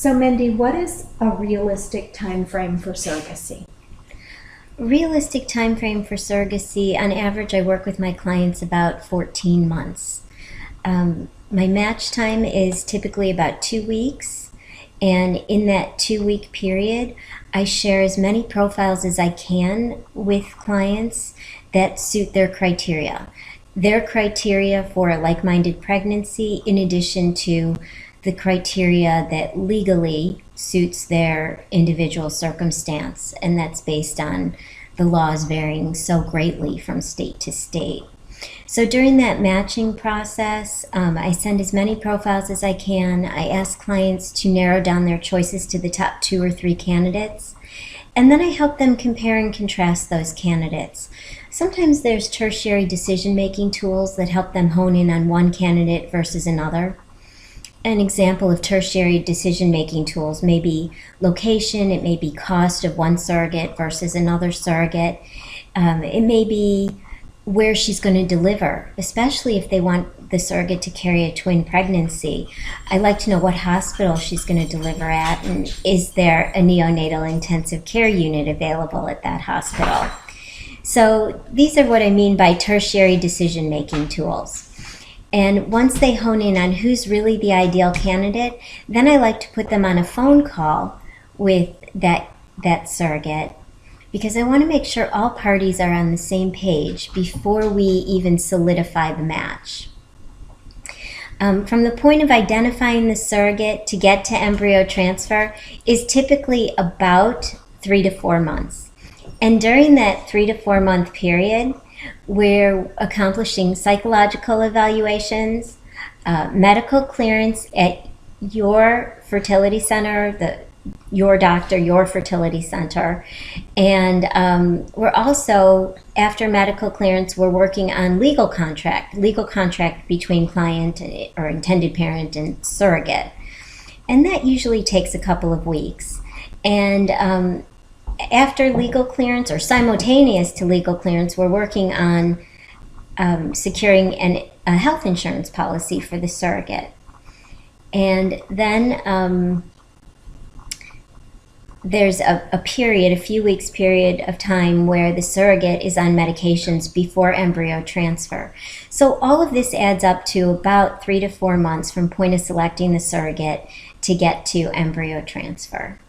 So Mindy, what is a realistic time frame for surrogacy? Realistic time frame for surrogacy, on average, I work with my clients about 14 months. My match time is typically about 2 weeks, and in that 2 week period, I share as many profiles as I can with clients that suit their criteria. Their criteria for a like-minded pregnancy, in addition to the criteria that legally suits their individual circumstance, and that's based on the laws varying so greatly from state to state. So during that matching process, I send as many profiles as I can. I ask clients to narrow down their choices to the top 2 or 3 candidates, and then I help them compare and contrast those candidates. Sometimes there's tertiary decision-making tools that help them hone in on one candidate versus another. An example of tertiary decision-making tools may be location, it may be cost of one surrogate versus another surrogate. It may be where she's going to deliver, especially if they want the surrogate to carry a twin pregnancy. I like to know what hospital she's going to deliver at, and is there a neonatal intensive care unit available at that hospital. So these are what I mean by tertiary decision-making tools. And once they hone in on who's really the ideal candidate, then I like to put them on a phone call with that surrogate, because I want to make sure all parties are on the same page before we even solidify the match. From the point of identifying the surrogate to get to embryo transfer is typically about 3 to 4 months. And during that 3 to 4 month period, we're accomplishing psychological evaluations, medical clearance at your fertility center, your doctor, your fertility center. And we're also, after medical clearance, we're working on legal contract between client or intended parent and surrogate. And that usually takes a couple of weeks. And after legal clearance, or simultaneous to legal clearance, we're working on securing a health insurance policy for the surrogate. And then there's a few weeks period of time where the surrogate is on medications before embryo transfer. So all of this adds up to about 3 to 4 months from point of selecting the surrogate to get to embryo transfer.